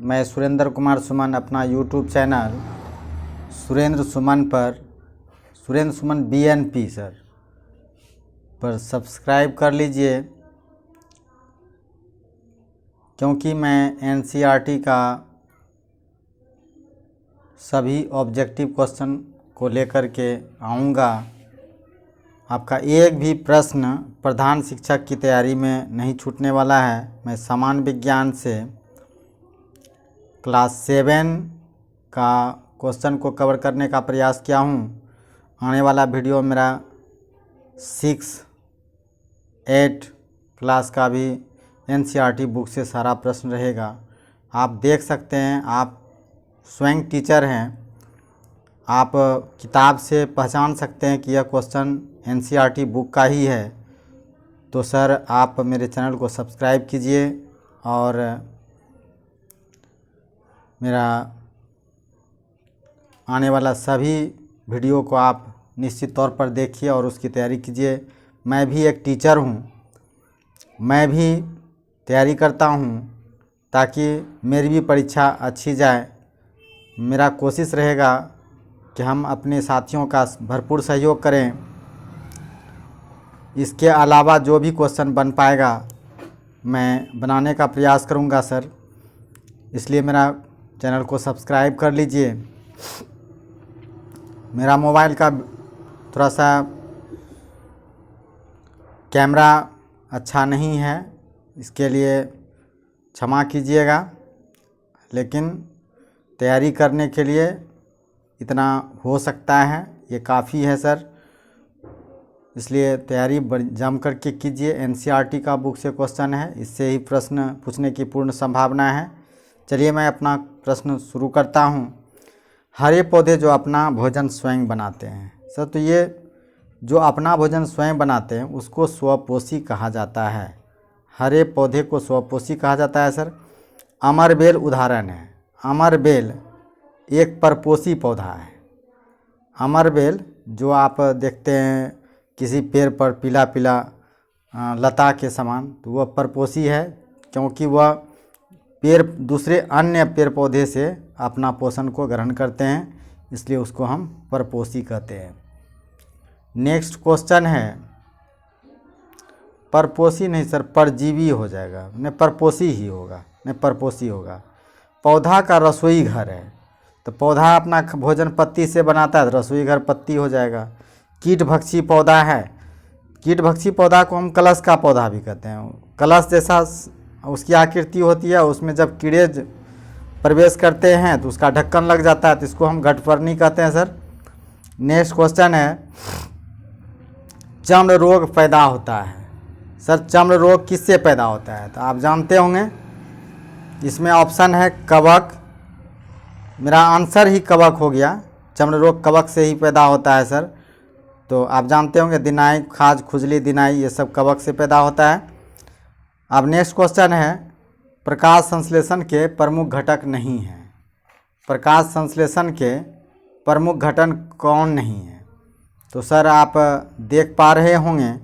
मैं सुरेंद्र कुमार सुमन अपना YouTube channel Surendra सुमन BNP sir पर सब्सक्राइब कर लीजिए, क्योंकि मैं NCERT का सभी ऑब्जेक्टिव क्वेश्चन को लेकर के आऊँगा। आपका एक भी प्रश्न प्रधान शिक्षक की तैयारी में नहीं छूटने वाला है। मैं सामान्य विज्ञान से क्लास 7 का क्वेश्चन को कवर करने का प्रयास किया हूँ। आने वाला वीडियो मेरा 6, 8 क्लास का भी NCERT बुक से सारा प्रश्न रहेगा। आप देख सकते हैं, आप स्वयं टीचर हैं, आप किताब से पहचान सकते हैं कि यह क्वेश्चन NCERT बुक का ही है। तो सर आप मेरे चैनल को सब्सक्राइब कीजिए और मेरा आने वाला सभी वीडियो को आप निश्चित तौर पर देखिए और उसकी तैयारी कीजिए। मैं भी एक टीचर हूँ, मैं भी तैयारी करता हूँ ताकि मेरी भी परीक्षा अच्छी जाए। मेरा कोशिश रहेगा कि हम अपने साथियों का भरपूर सहयोग करें। इसके अलावा जो भी क्वेश्चन बन पाएगा मैं बनाने का प्रयास करूंगा सर, इसलिए मेरा चैनल को सब्सक्राइब कर लीजिए। मेरा मोबाइल का थोड़ा सा कैमरा अच्छा नहीं है, इसके लिए क्षमा कीजिएगा, लेकिन तैयारी करने के लिए इतना हो सकता है, ये काफ़ी है सर। इसलिए तैयारी जम करके कीजिए। NCERT का बुक से क्वेश्चन है, इससे ही प्रश्न पूछने की पूर्ण संभावना है। चलिए मैं अपना प्रश्न शुरू करता हूँ। हरे पौधे जो अपना भोजन स्वयं बनाते हैं सर, तो ये जो अपना भोजन स्वयं बनाते हैं उसको स्वपोषी कहा जाता है। हरे पौधे को स्वपोषी कहा जाता है सर। अमरबेल उदाहरण है। अमरबेल एक परपोषी पौधा है। अमरबेल जो आप देखते हैं किसी पेड़ पर पीला पीला लता के समान, तो वह परपोषी है, क्योंकि वह पेड़ दूसरे अन्य पेड़ पौधे से अपना पोषण को ग्रहण करते हैं, इसलिए उसको हम परपोषी कहते हैं। नेक्स्ट क्वेश्चन है, परपोषी नहीं सर, परजीवी हो जाएगा, नहीं परपोषी ही होगा, नहीं परपोषी होगा। पौधा का रसोई घर है, तो पौधा अपना भोजन पत्ती से बनाता है, तो रसोई घर पत्ती हो जाएगा। कीटभक्षी पौधा है। कीटभक्षी पौधा को हम कलश का पौधा भी कहते हैं। कलश जैसा उसकी आकृति होती है, उसमें जब कीड़े प्रवेश करते हैं तो उसका ढक्कन लग जाता है, तो इसको हम घटपर्णी कहते हैं सर। नेक्स्ट क्वेश्चन है, चर्म रोग पैदा होता है सर। चर्म रोग किससे पैदा होता है, तो आप जानते होंगे, इसमें ऑप्शन है कवक। मेरा आंसर ही कवक हो गया। चर्म रोग कवक से ही पैदा होता है सर। तो आप जानते होंगे दिनाई, खाज, खुजली, दिनाई, ये सब कवक से पैदा होता है। अब नेक्स्ट क्वेश्चन है, प्रकाश संश्लेषण के प्रमुख घटक नहीं हैं। प्रकाश संश्लेषण के प्रमुख घटक कौन नहीं है, तो सर आप देख पा रहे होंगे,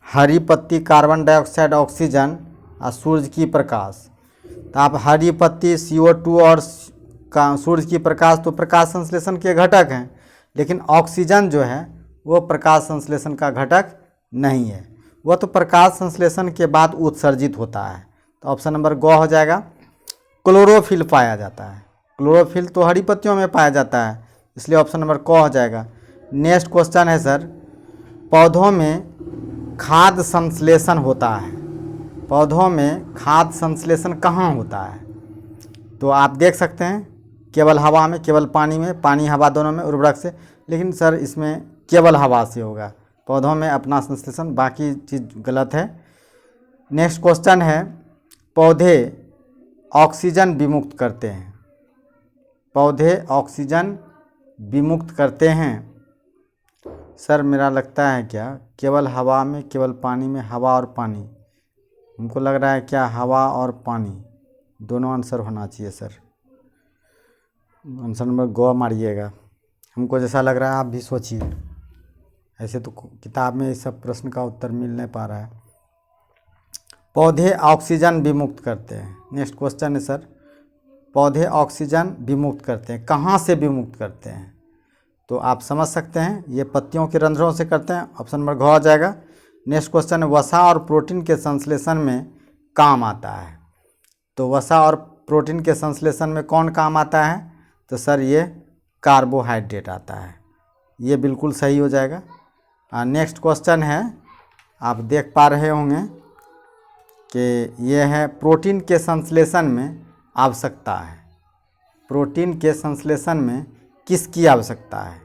हरी पत्ती, कार्बन डाइऑक्साइड, ऑक्सीजन और सूरज की प्रकाश। तो आप हरी पत्ती, CO2 और सूरज की प्रकाश तो प्रकाश संश्लेषण के घटक हैं, लेकिन ऑक्सीजन जो है वो प्रकाश संश्लेषण का घटक नहीं है, वह तो प्रकाश संश्लेषण के बाद उत्सर्जित होता है। तो ऑप्शन नंबर ग हो जाएगा। क्लोरोफिल पाया जाता है। क्लोरोफिल तो हरी पत्तियों में पाया जाता है, इसलिए ऑप्शन नंबर क हो जाएगा। नेक्स्ट क्वेश्चन है सर, पौधों में खाद्य संश्लेषण होता है। पौधों में खाद्य संश्लेषण कहाँ होता है, तो आप देख सकते हैं केवल हवा में, केवल पानी में, पानी हवा दोनों में, उर्वरक से, लेकिन सर इसमें केवल हवा से होगा। पौधों में अपना संश्लेषण, बाकी चीज़ गलत है। नेक्स्ट क्वेश्चन है, पौधे ऑक्सीजन विमुक्त करते हैं। पौधे ऑक्सीजन विमुक्त करते हैं सर, मेरा लगता है क्या केवल हवा में, केवल पानी में, हवा और पानी, हमको लग रहा है क्या हवा और पानी दोनों आंसर होना चाहिए सर। आंसर नंबर ग मारिएगा, हमको जैसा लग रहा है, आप भी सोचिए। ऐसे तो किताब में इस सब प्रश्न का उत्तर मिल नहीं पा रहा है। पौधे ऑक्सीजन विमुक्त करते हैं। नेक्स्ट क्वेश्चन है सर, पौधे ऑक्सीजन विमुक्त करते हैं, कहाँ से विमुक्त करते हैं? तो आप समझ सकते हैं ये पत्तियों के रंध्रों से करते हैं। ऑप्शन नंबर घ आ जाएगा। नेक्स्ट क्वेश्चन है, वसा और प्रोटीन के संश्लेषण में काम आता है। तो वसा और प्रोटीन के संश्लेषण में कौन काम आता है? तो सर ये कार्बोहाइड्रेट आता है। ये बिल्कुल सही हो जाएगा। नेक्स्ट क्वेश्चन है, आप देख पा रहे होंगे कि ये है प्रोटीन के संश्लेषण में आवश्यकता है। प्रोटीन के संश्लेषण में किसकी आवश्यकता है?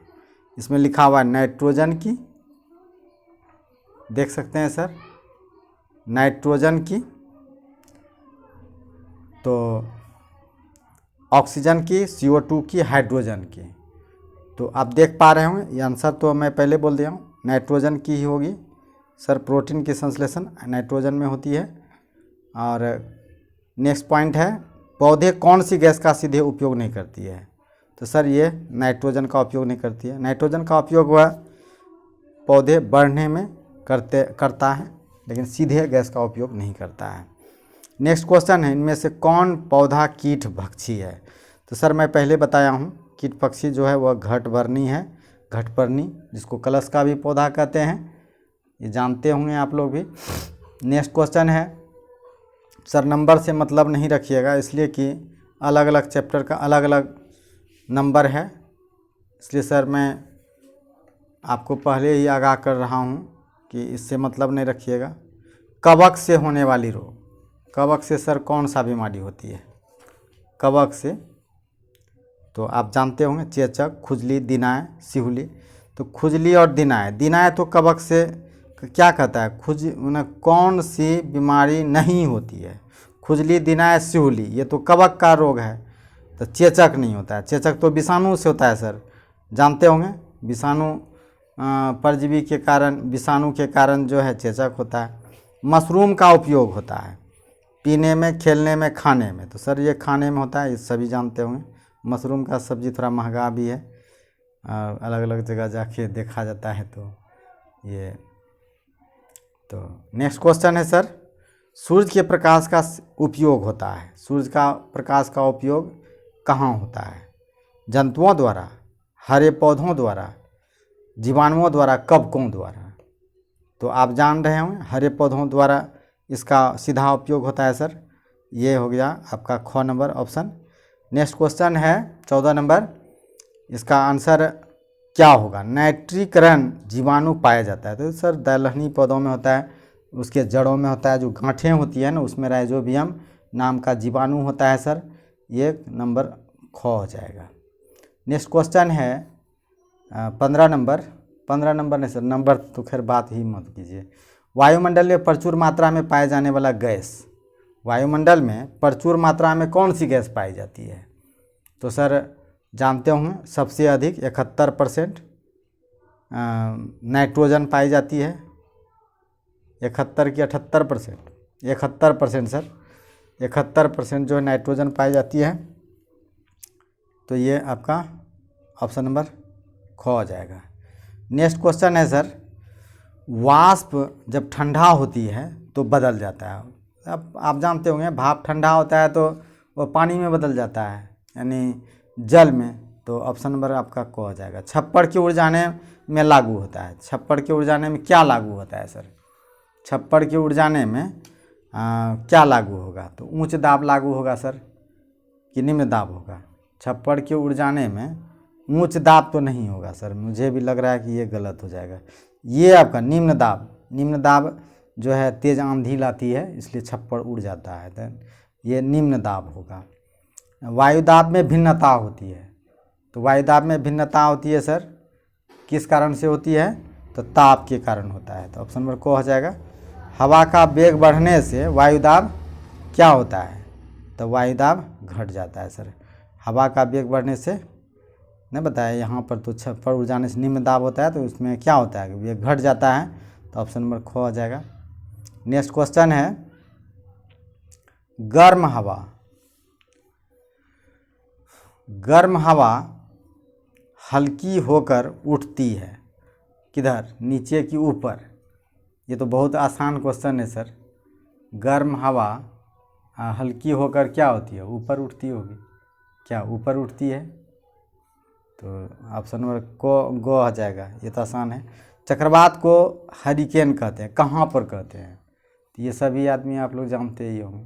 इसमें लिखा हुआ है नाइट्रोजन की, देख सकते हैं सर, नाइट्रोजन की, तो ऑक्सीजन की, CO2 की, हाइड्रोजन की। तो आप देख पा रहे होंगे ये आंसर तो मैं पहले बोल दिया हूँ, नाइट्रोजन की ही होगी सर। प्रोटीन की संश्लेषण नाइट्रोजन में होती है। और नेक्स्ट पॉइंट है, पौधे कौन सी गैस का सीधे उपयोग नहीं करती है? तो सर ये नाइट्रोजन का उपयोग नहीं करती है। नाइट्रोजन का उपयोग वह पौधे बढ़ने में करता है, लेकिन सीधे गैस का उपयोग नहीं करता है। नेक्स्ट क्वेश्चन है, इनमें से कौन पौधा कीट भक्षी है? तो सर मैं पहले बताया हूँ, कीट पक्षी जो है वह घटवर्णी है, घटपर्णी, जिसको कलश का भी पौधा कहते हैं, ये जानते होंगे आप लोग भी। नेक्स्ट क्वेश्चन है, सर नंबर से मतलब नहीं रखिएगा, इसलिए कि अलग अलग चैप्टर का अलग अलग नंबर है, इसलिए सर मैं आपको पहले ही आगाह कर रहा हूँ कि इससे मतलब नहीं रखिएगा। कवक से होने वाली रोग, कवक से सर कौन सा बीमारी होती है? कवक से तो आप जानते होंगे, चेचक, खुजली, दिनाय, सिहुली। तो खुजली और दिनाय, दिनाय तो कवक से क्या कहता है, कौन सी बीमारी नहीं होती है? खुजली, दिनाय, सिहुली ये तो कवक का रोग है। तो चेचक नहीं होता है, चेचक तो विषाणु से होता है सर, जानते होंगे। विषाणु परजीवी के कारण, विषाणु के कारण जो है चेचक होता है। मशरूम का उपयोग होता है पीने में, खेलने में, खाने में। तो सर ये खाने में होता है, ये सभी जानते होंगे। मशरूम का सब्जी थोड़ा महंगा भी है, अलग अलग जगह जाके देखा जाता है। तो ये तो नेक्स्ट क्वेश्चन है सर, सूर्य के प्रकाश का उपयोग होता है, सूर्य का प्रकाश का उपयोग कहाँ होता है? जंतुओं द्वारा, हरे पौधों द्वारा, जीवाणुओं द्वारा, कवकों द्वारा। तो आप जान रहे होंगे हरे पौधों द्वारा इसका सीधा उपयोग होता है सर। ये हो गया आपका ख नंबर ऑप्शन। नेक्स्ट क्वेश्चन है 14 नंबर, इसका आंसर क्या होगा? नाइट्रीकरण जीवाणु पाया जाता है। तो सर दलहनी पौधों में होता है, उसके जड़ों में होता है, जो गांठें होती है ना उसमें राइजोबियम नाम का जीवाणु होता है सर। ये नंबर ख हो जाएगा। नेक्स्ट क्वेश्चन है 15 नंबर, 15 नंबर नहीं सर, नंबर तो खैर बात ही मत कीजिए। वायुमंडल में प्रचुर मात्रा में पाए जाने वाला गैस, वायुमंडल में प्रचुर मात्रा में कौन सी गैस पाई जाती है? तो सर जानते होंगे सबसे अधिक 71% नाइट्रोजन पाई जाती है। 71 की 78%, 71% सर, 71% जो है नाइट्रोजन पाई जाती है। तो ये आपका ऑप्शन नंबर ख हो जाएगा। नेक्स्ट क्वेश्चन है सर, वाष्प जब ठंडा होती है तो बदल जाता है। अब आप जानते होंगे भाप ठंडा होता है तो वो पानी में बदल जाता है, यानी जल में। तो ऑप्शन नंबर आपका क हो जाएगा। छप्पड़ की उड़ जाने में लागू होता है। छप्पड़ के उड़ जाने में क्या लागू होता है सर? छप्पड़ के उड़ जाने में क्या लागू होगा? तो उच्च दाब लागू होगा सर कि निम्न दाब होगा? छप्पड़ के उड़ जाने में उच्च दाब तो नहीं होगा सर, मुझे भी लग रहा है कि ये गलत हो जाएगा। ये आपका निम्न दाब, निम्न दाब जो है तेज़ आंधी लाती है इसलिए छप्पड़ उड़ जाता है, तो ये निम्न दाब होगा। वायु दाब में भिन्नता होती है। तो वायु दाब में भिन्नता होती है सर, किस कारण से होती है? तो ताप के कारण होता है। तो ऑप्शन नंबर को हो जाएगा। हवा का वेग बढ़ने से वायु दाब क्या होता है? तो वायु दाब घट जाता है सर। हवा का वेग बढ़ने से नहीं बताया यहाँ पर, तो छप्पड़ उड़ जाने से निम्न दाब होता है, तो उसमें क्या होता है? वेग घट जाता है। तो ऑप्शन नंबर ख हो जाएगा। नेक्स्ट क्वेश्चन है, गर्म हवा, गर्म हवा हल्की होकर उठती है किधर? नीचे की ऊपर? ये तो बहुत आसान क्वेश्चन है सर। गर्म हवा हल्की होकर क्या होती है? ऊपर उठती होगी। क्या ऊपर उठती है? तो ऑप्शन नंबर गो आ जाएगा। ये तो आसान है। चक्रवात को हरिकेन कहते हैं, कहाँ पर कहते हैं? तो ये सभी आदमी आप लोग जानते ही होंगे।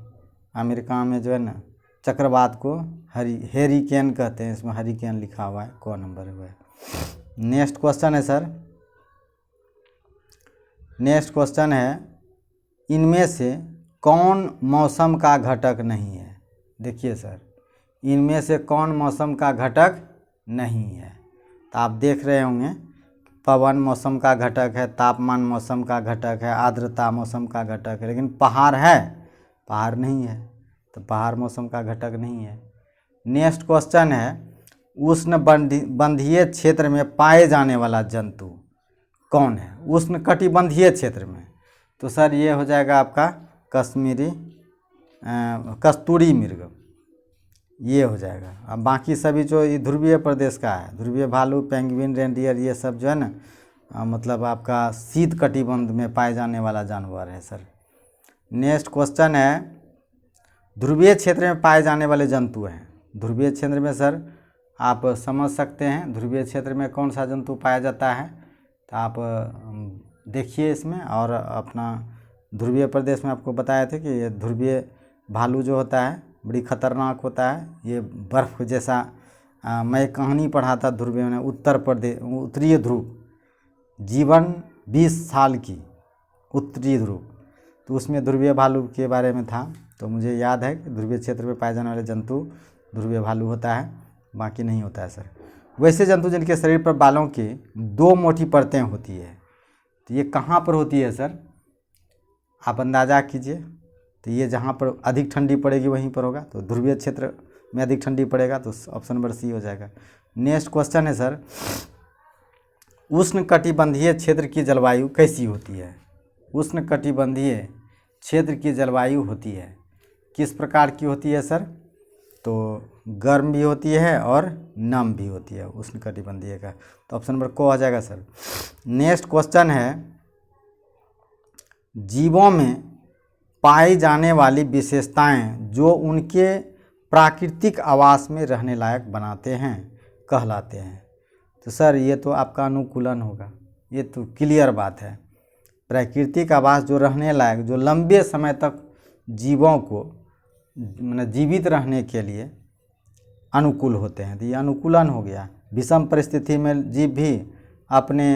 अमेरिका में जो है ना, चक्रवात को हेरिकेन कहते हैं। इसमें हरिकेन लिखा हुआ है, को नंबर हुआ है। नेक्स्ट क्वेश्चन है सर, नेक्स्ट क्वेश्चन है, इनमें से कौन मौसम का घटक नहीं है? देखिए सर, इनमें से कौन मौसम का घटक नहीं है? तो आप देख रहे होंगे, पवन मौसम का घटक है, तापमान मौसम का घटक है, आर्द्रता मौसम का घटक है, लेकिन पहाड़ है? पहाड़ नहीं है, तो पहाड़ मौसम का घटक नहीं है। नेक्स्ट क्वेश्चन है, उष्णबंधीय क्षेत्र में पाए जाने वाला जंतु कौन है? उष्णकटिबंधीय क्षेत्र में, तो सर ये हो जाएगा आपका कस्तूरी मृग, ये हो जाएगा। अब बाकी सभी जो ये ध्रुवीय प्रदेश का है, ध्रुवीय भालू, पेंगुइन, रेंडियर, ये सब जो है ना मतलब आपका शीत कटिबंध में पाए जाने वाला जानवर है सर। नेक्स्ट क्वेश्चन है, ध्रुवीय क्षेत्र में पाए जाने वाले जंतु हैं। ध्रुवीय क्षेत्र में सर आप समझ सकते हैं ध्रुवीय क्षेत्र में कौन सा जंतु पाया जाता है, तो आप देखिए इसमें। और अपना ध्रुवीय प्रदेश में आपको बताया था कि ये ध्रुवीय भालू जो होता है बड़ी खतरनाक होता है। ये बर्फ़ जैसा मैं कहानी पढ़ा था ध्रुवीय में, उत्तर प्रदेश उत्तरीय ध्रुव, जीवन 20 साल की उत्तरीय ध्रुव, तो उसमें ध्रुवीय भालू के बारे में था। तो मुझे याद है कि ध्रुवीय क्षेत्र में पाए जाने वाले जंतु ध्रुवीय भालू होता है, बाकी नहीं होता है सर। वैसे जंतु जिनके शरीर पर बालों की 2 मोटी परतें होती है, तो ये कहाँ पर होती है सर? आप अंदाज़ा कीजिए। तो ये जहाँ पर अधिक ठंडी पड़ेगी वहीं पर होगा, तो ध्रुवीय क्षेत्र में अधिक ठंडी पड़ेगा, तो ऑप्शन नंबर सी हो जाएगा। नेक्स्ट क्वेश्चन है सर, उष्णकटिबंधीय क्षेत्र की जलवायु कैसी होती है? उष्णकटिबंधीय क्षेत्र की जलवायु होती है किस प्रकार की होती है सर? तो गर्म भी होती है और नम भी होती है उष्णकटिबंधीय का, तो ऑप्शन नंबर को आ जाएगा सर। नेक्स्ट क्वेश्चन है, जीवों में पाई जाने वाली विशेषताएं जो उनके प्राकृतिक आवास में रहने लायक बनाते हैं कहलाते हैं। तो सर ये तो आपका अनुकूलन होगा, ये तो क्लियर बात है। प्राकृतिक आवास जो रहने लायक, जो लंबे समय तक जीवों को मतलब जीवित रहने के लिए अनुकूल होते हैं, तो ये अनुकूलन हो गया। विषम परिस्थिति में जीव भी अपने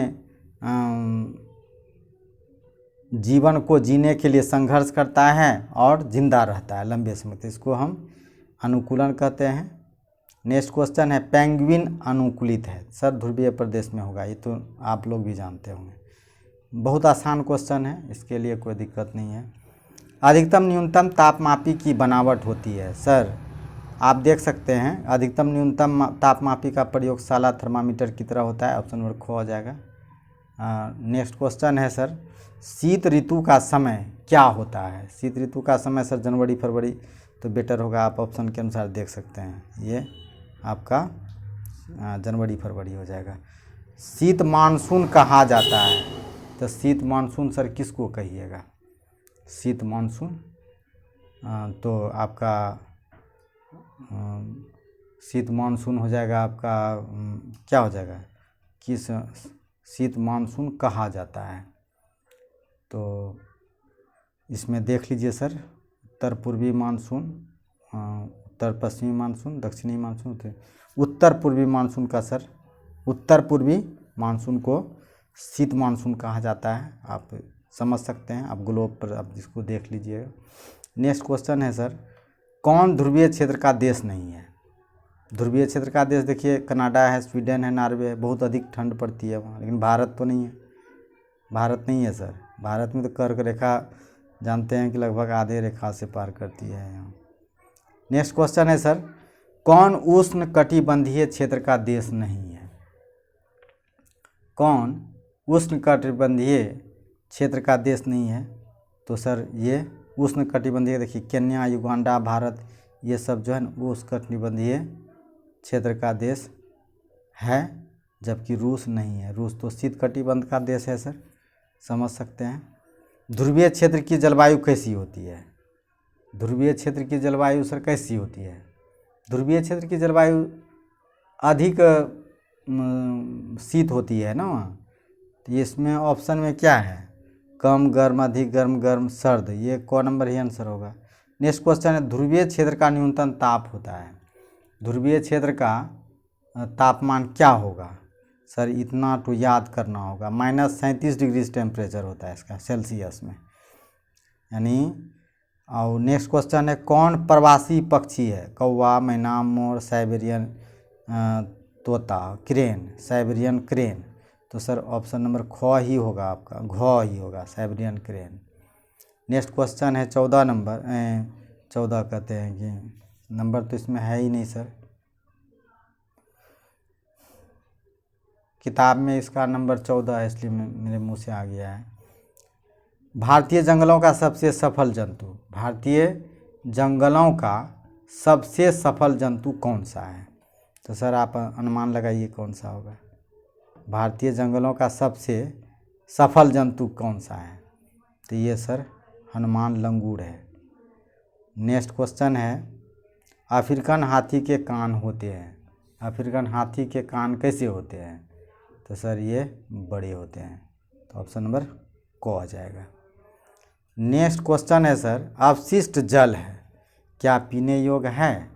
जीवन को जीने के लिए संघर्ष करता है और जिंदा रहता है लंबे समय तक, इसको हम अनुकूलन कहते हैं। नेक्स्ट क्वेश्चन है, पेंगुइन अनुकूलित है सर? ध्रुवीय प्रदेश में होगा, ये तो आप लोग भी जानते होंगे। बहुत आसान क्वेश्चन है, इसके लिए कोई दिक्कत नहीं है। अधिकतम न्यूनतम तापमापी की बनावट होती है सर? आप देख सकते हैं अधिकतम न्यूनतम तापमापी का प्रयोगशाला थर्मामीटर की तरह होता है, ऑप्शन नंबर खो हो जाएगा। नेक्स्ट क्वेश्चन है सर, शीत ऋतु का समय क्या होता है? शीत ऋतु का समय सर जनवरी फरवरी, तो बेटर होगा, आप ऑप्शन के अनुसार देख सकते हैं, ये आपका जनवरी फरवरी हो जाएगा। शीत मानसून कहा जाता है, तो शीत मानसून सर किसको कहिएगा? शीत मानसून तो आपका शीत मानसून हो जाएगा आपका क्या हो जाएगा, किस शीत मानसून कहा जाता है? तो इसमें देख लीजिए सर, उत्तर पूर्वी मानसून, उत्तर पश्चिमी मानसून, दक्षिणी मानसून, उत्तर पूर्वी मानसून का सर, उत्तर पूर्वी मानसून को शीत मानसून कहा जाता है। आप समझ सकते हैं, आप ग्लोब पर आप इसको देख लीजिएगा। नेक्स्ट क्वेश्चन है सर, कौन ध्रुवीय क्षेत्र का देश नहीं है? ध्रुवीय क्षेत्र का देश देखिए, कनाडा है, स्वीडन है, नॉर्वे है, बहुत अधिक ठंड पड़ती है वहाँ, लेकिन भारत तो नहीं है। भारत नहीं है सर, भारत में तो कर्क रेखा जानते हैं कि लगभग आधे रेखा से पार करती है यहाँ। नेक्स्ट क्वेश्चन है सर, कौन उष्ण कटिबंधीय क्षेत्र का देश नहीं है? कौन उष्ण कटिबंधीय क्षेत्र का देश नहीं है? तो सर ये उष्ण कटिबंधीय देखिए, केन्या, युगांडा, भारत, ये सब जो है ना उष्ण कटिबंधीय क्षेत्र का देश है, जबकि रूस नहीं है। रूस तो शीत कटिबंध का देश है सर, समझ सकते हैं। ध्रुवीय क्षेत्र की जलवायु कैसी होती है? ध्रुवीय क्षेत्र की जलवायु सर कैसी होती है? ध्रुवीय क्षेत्र की जलवायु अधिक शीत होती है ना वहाँ, तो इसमें ऑप्शन में क्या है, कम गर्म, अधिक गर्म, गर्म, सर्द, ये क नंबर ही आंसर होगा। नेक्स्ट क्वेश्चन है, ध्रुवीय क्षेत्र का न्यूनतम ताप होता है, ध्रुवीय क्षेत्र का तापमान क्या होगा? सर इतना तो याद करना होगा, -37 डिग्री टेम्परेचर होता है इसका सेल्सियस में, यानी। और नेक्स्ट क्वेश्चन है, कौन प्रवासी पक्षी है? कौवा, मैना, मोर, साइबेरियन तोता, क्रेन, साइबेरियन क्रेन। तो सर ऑप्शन नंबर ख ही होगा आपका, घ ही होगा, साइबेरियन क्रेन। नेक्स्ट क्वेश्चन है 14 नंबर, 14 कहते हैं कि नंबर तो इसमें है ही नहीं सर, किताब में इसका नंबर 14 है, इसलिए मेरे मुंह से आ गया है। भारतीय जंगलों का सबसे सफल जंतु, भारतीय जंगलों का सबसे सफल जंतु कौन सा है? तो सर आप अनुमान लगाइए कौन सा होगा। भारतीय जंगलों का सबसे सफल जंतु कौन सा है? तो ये सर हनुमान लंगूर है। नेक्स्ट क्वेश्चन है, अफ्रीकन हाथी के कान होते हैं, अफ्रीकन हाथी के कान कैसे होते हैं? तो सर ये बड़े होते हैं, तो ऑप्शन नंबर क आ जाएगा। नेक्स्ट क्वेश्चन है सर, अपशिष्ट जल है क्या पीने योग्य है?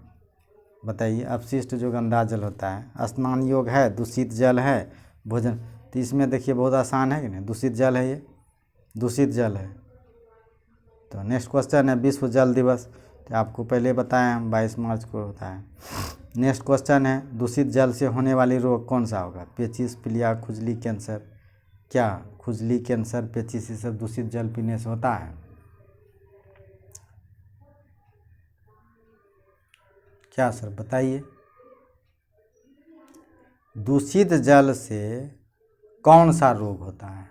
बताइए, अपशिष्ट जो गंदा जल होता है, स्नान योग्य है, दूषित जल है, भोजन। तो इसमें देखिए बहुत आसान है कि नहीं, दूषित जल है, ये दूषित जल है। तो नेक्स्ट क्वेश्चन है, विश्व जल दिवस, तो आपको पहले बताएं हम 22 मार्च को होता है। नेक्स्ट क्वेश्चन है, दूषित जल से होने वाली रोग कौन सा होगा? पेचिश, पीलिया, खुजली, कैंसर। क्या खुजली, कैंसर, पेचिश, ये सब दूषित जल पीने से होता है? क्या सर बताइए, दूषित जल से कौन सा रोग होता है?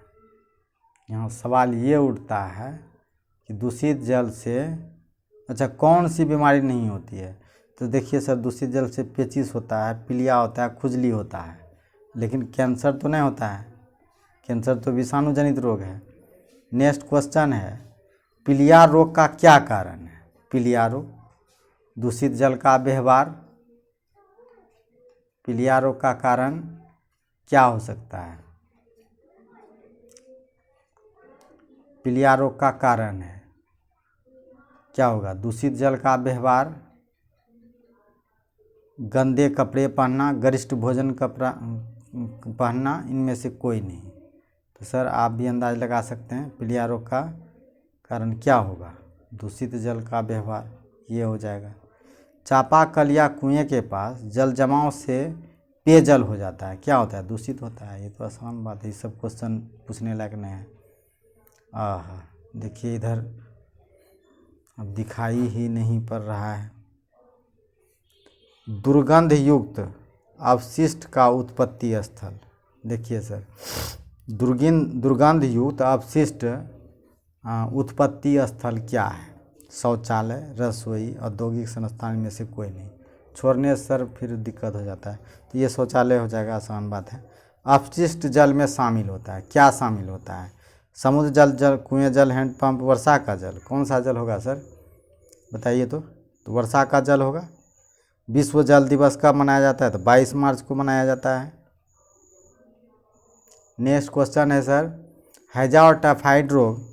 यहाँ सवाल ये उठता है कि दूषित जल से अच्छा कौन सी बीमारी नहीं होती है? तो देखिए सर, दूषित जल से पेचिश होता है, पीलिया होता है, खुजली होता है, लेकिन कैंसर तो नहीं होता है, कैंसर तो विषाणु जनित रोग है। नेक्स्ट क्वेश्चन है, पीलिया रोग का क्या कारण है? पीलिया रोग, दूषित जल का व्यवहार, पीलिया रोग का कारण क्या हो सकता है? पीलिया रोग का कारण है क्या होगा? दूषित जल का व्यवहार, गंदे कपड़े पहनना, गरिष्ठ भोजन कपड़ा पहनना, इनमें से कोई नहीं। तो सर आप भी अंदाज लगा सकते हैं पीलिया रोग का कारण क्या होगा? दूषित जल का व्यवहार, ये हो जाएगा। चापाकल या कुएं के पास जल जमाव से पेयजल हो जाता है, क्या होता है? दूषित होता है। ये तो आसान बात है, ये सब क्वेश्चन पूछने लायक नहीं है। देखिए इधर अब दिखाई ही नहीं पड़ रहा है। दुर्गंध युक्त अपशिष्ट का उत्पत्ति स्थल, देखिए सर, दुर्गंध युक्त अपशिष्ट उत्पत्ति स्थल क्या है? शौचालय, रसोई, औद्योगिक संस्थान में से कोई नहीं। छोड़ने सर फिर दिक्कत हो जाता है, तो ये शौचालय हो जाएगा, आसान बात है। अपशिष्ट जल में शामिल होता है, क्या शामिल होता है? समुद्र जल, कुएं जल, हैंडपंप, वर्षा का जल। कौन सा जल होगा सर बताइए? तो वर्षा का जल होगा। विश्व जल दिवस कब मनाया जाता है? तो 22 मार्च को मनाया जाता है। नेक्स्ट क्वेश्चन है सर, हैजा और टाइफाइड रोग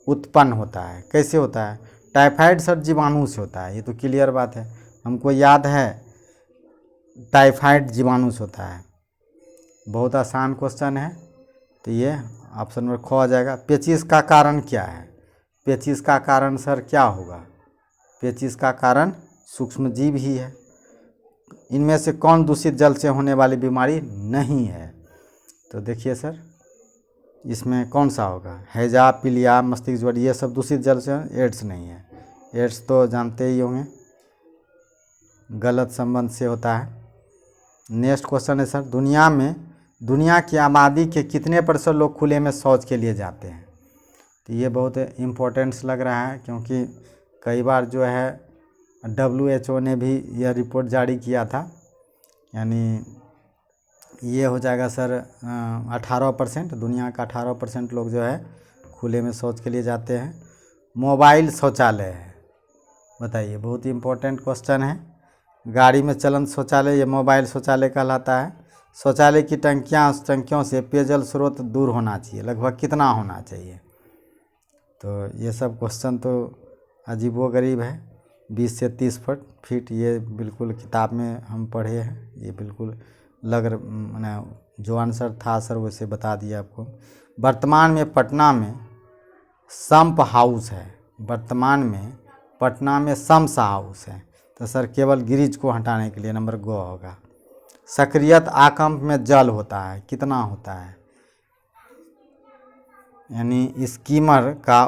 उत्पन्न होता है, कैसे होता है? टाइफाइड सर जीवाणु से होता है, ये तो क्लियर बात है, हमको याद है टाइफाइड जीवाणु से होता है। बहुत आसान क्वेश्चन है, तो ये ऑप्शन नंबर ख आ जाएगा। पेचिश का कारण क्या है? पेचिश का कारण सर क्या होगा? पेचिश का कारण सूक्ष्म जीव ही है। इनमें से कौन दूषित जल से होने वाली बीमारी नहीं है? तो देखिए सर, इसमें कौन सा होगा? हैजा, पीलिया, मस्तिष्क ज्वर, ये सब दूषित जल से। एड्स नहीं है, एड्स तो जानते ही होंगे, गलत संबंध से होता है। नेक्स्ट क्वेश्चन है सर, दुनिया की आबादी के कितने % लोग खुले में शौच के लिए जाते हैं? तो ये बहुत इम्पोर्टेंट्स लग रहा है, क्योंकि कई बार जो है WHO ने भी यह रिपोर्ट जारी किया था, यानी ये हो जाएगा सर 18%, दुनिया का 18% लोग जो है खुले में शौच के लिए जाते हैं। मोबाइल शौचालय है, बताइए, बहुत ही इम्पोर्टेंट क्वेश्चन है। गाड़ी में चलंत शौचालय, ये मोबाइल शौचालय कहलाता है। शौचालय की टंकियों से पेयजल स्रोत दूर होना चाहिए, लगभग कितना होना चाहिए? तो ये सब क्वेश्चन तो अजीबोगरीब है। 20 से 30 फीट, ये बिल्कुल किताब में हम पढ़े हैं, ये बिल्कुल मैंने जो आंसर था सर वैसे बता दिया आपको। वर्तमान में पटना में संप हाउस है, वर्तमान में पटना में सम्स हाउस है। तो सर केवल गिरिज को हटाने के लिए नंबर गो होगा। सक्रियत आकंप में जल होता है, कितना होता है? यानी स्कीमर का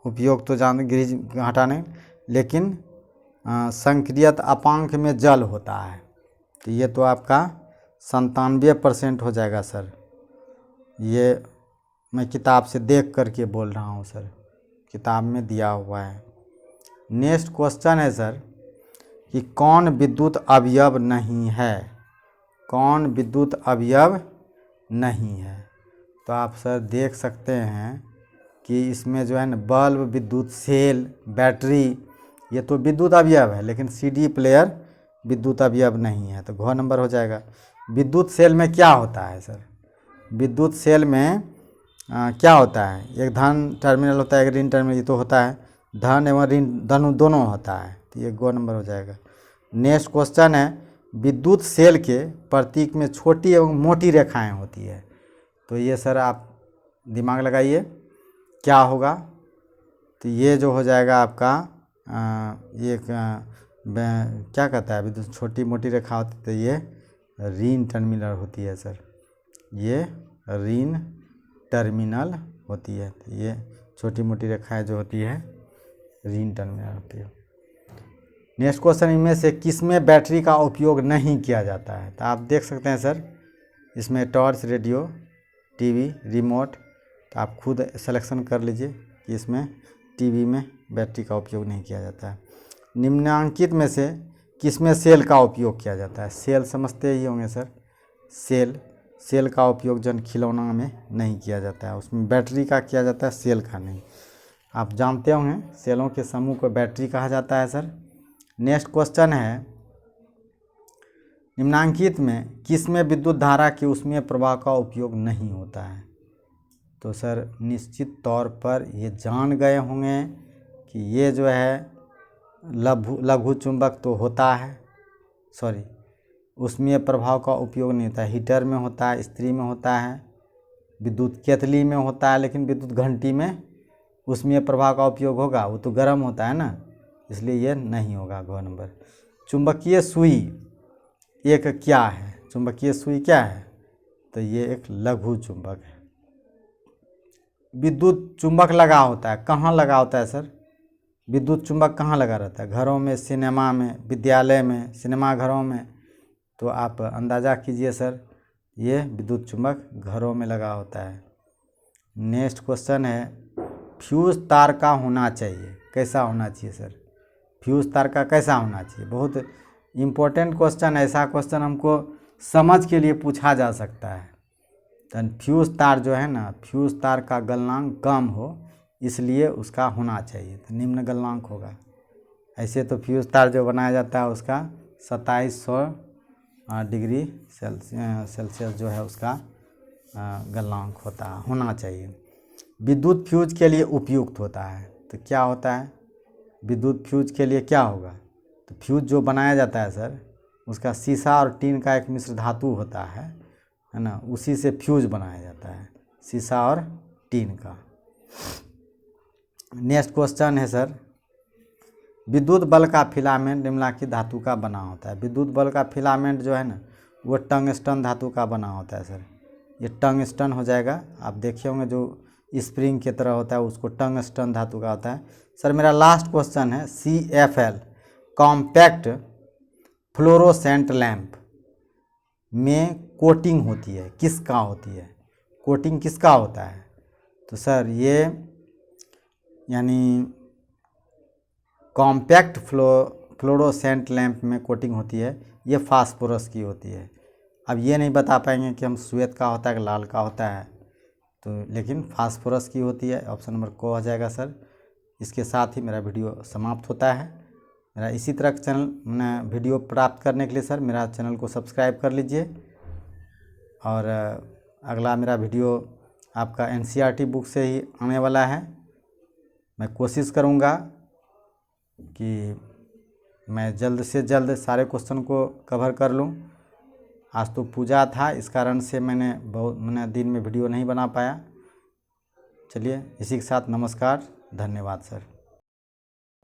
उपयोग तो जान गिरिज हटाने, लेकिन सक्रियत अपांक में जल होता है। तो ये तो आपका 97% हो जाएगा सर। ये मैं किताब से देख करके बोल रहा हूँ सर, किताब में दिया हुआ है। नेक्स्ट क्वेश्चन है सर कि कौन विद्युत अवयव नहीं है? कौन विद्युत अवयव नहीं है? तो आप सर देख सकते हैं कि इसमें जो है ना बल्ब, विद्युत सेल, बैटरी, ये तो विद्युत अवयव है, लेकिन सीडी प्लेयर विद्युत अवयव नहीं है। तो घ नंबर हो जाएगा। विद्युत सेल में क्या होता है सर? विद्युत सेल में क्या होता है? एक धन टर्मिनल होता है, एक ऋण टर्मिनल, ये तो होता है। धन एवं ऋण दोनों होता है, तो ये गो नंबर हो जाएगा। नेक्स्ट क्वेश्चन है, विद्युत सेल के प्रतीक में छोटी एवं मोटी रेखाएं होती है। तो ये सर आप दिमाग लगाइए क्या होगा। तो ये जो हो जाएगा आपका ये क्या कहता है, विद्युत छोटी मोटी रेखा होती है, तो ये ऋण टर्मिनल होती है सर, ये ऋण टर्मिनल होती है। तो ये छोटी मोटी रेखाएं जो होती है ऋण टर्मिनल होती है। नेक्स्ट क्वेश्चन, इनमें से किसमें बैटरी का उपयोग नहीं किया जाता है? तो आप देख सकते हैं सर, इसमें टॉर्च, रेडियो, टीवी, रिमोट, तो आप खुद सिलेक्शन कर लीजिए कि इसमें टीवी में बैटरी का उपयोग नहीं किया जाता है। निम्नांकित में से किसमें सेल का उपयोग किया जाता है? सेल समझते ही होंगे सर, सेल का उपयोग जन खिलौना में नहीं किया जाता है, उसमें बैटरी का किया जाता है, सेल का नहीं। आप जानते होंगे सेलों के समूह को बैटरी कहा जाता है सर। नेक्स्ट क्वेश्चन है, निम्नांकित में किसमें विद्युत धारा के उसमें प्रवाह का उपयोग नहीं होता है? तो सर निश्चित तौर पर ये जान गए होंगे कि ये जो है लघु चुंबक तो होता है, सॉरी, उसमें प्रभाव का उपयोग नहीं होता है। हीटर में होता है, इस्त्री में होता है, विद्युत केतली में होता है, लेकिन विद्युत घंटी में उसमें प्रभाव का उपयोग होगा, वो तो गर्म होता है ना, इसलिए ये नहीं होगा घ नंबर। चुंबकीय सुई एक क्या है? चुंबकीय सुई क्या है? तो ये एक लघु चुंबक है। विद्युत चुंबक लगा होता है, कहाँ लगा होता है सर? विद्युत चुंबक कहाँ लगा रहता है? घरों में, सिनेमा में, विद्यालय में, सिनेमा घरों में। तो आप अंदाज़ा कीजिए सर, ये विद्युत चुंबक घरों में लगा होता है। नेक्स्ट क्वेश्चन है, फ्यूज तार का होना चाहिए, कैसा होना चाहिए सर? फ्यूज तार का कैसा होना चाहिए? बहुत इम्पोर्टेंट क्वेश्चन, ऐसा क्वेश्चन हमको समझ के लिए पूछा जा सकता है। तो फ्यूज तार जो है ना, फ्यूज तार का गलनांक कम हो, इसलिए उसका होना चाहिए, तो निम्न गलनांक होगा। ऐसे तो फ्यूज तार जो बनाया जाता है उसका 2700 डिग्री सेल्सियस जो है उसका गलनांक होना चाहिए। विद्युत फ्यूज के लिए उपयुक्त होता है, तो क्या होता है? विद्युत फ्यूज के लिए क्या होगा? तो फ्यूज जो बनाया जाता है सर, उसका शीशा और टीन का एक मिश्र धातु होता है ना, उसी से फ्यूज बनाया जाता है, शीशा और टीन का। नेक्स्ट क्वेश्चन है सर, विद्युत बल्ब का फिलामेंट निम्नलिखित धातु का बना होता है। विद्युत बल्ब का फिलामेंट जो है ना, वो टंगस्टन धातु का बना होता है सर, ये टंगस्टन हो जाएगा। आप देखे होंगे जो स्प्रिंग की तरह होता है, उसको टंगस्टन धातु का होता है। सर मेरा लास्ट क्वेश्चन है, CFL कॉम्पैक्ट फ्लोरोसेंट लैंप में कोटिंग होती है, किसका होती है? कोटिंग किसका होता है? तो सर ये यानी कॉम्पैक्ट फ्लोरोसेंट लैंप में कोटिंग होती है, ये फास्फोरस की होती है। अब ये नहीं बता पाएंगे कि हम श्वेत का होता है कि लाल का होता है, तो लेकिन फास्फोरस की होती है। ऑप्शन नंबर को हो जाएगा सर। इसके साथ ही मेरा वीडियो समाप्त होता है। मेरा इसी तरह का चैनल मैंने वीडियो प्राप्त करने के लिए सर मेरा चैनल को सब्सक्राइब कर लीजिए। और अगला मेरा वीडियो आपका एनसीईआरटी बुक से ही आने वाला है। मैं कोशिश करूँगा कि मैं जल्द से जल्द सारे क्वेश्चन को कवर कर लूँ। आज तो पूजा था, इस कारण से मैंने दिन में वीडियो नहीं बना पाया। चलिए, इसी के साथ नमस्कार, धन्यवाद सर।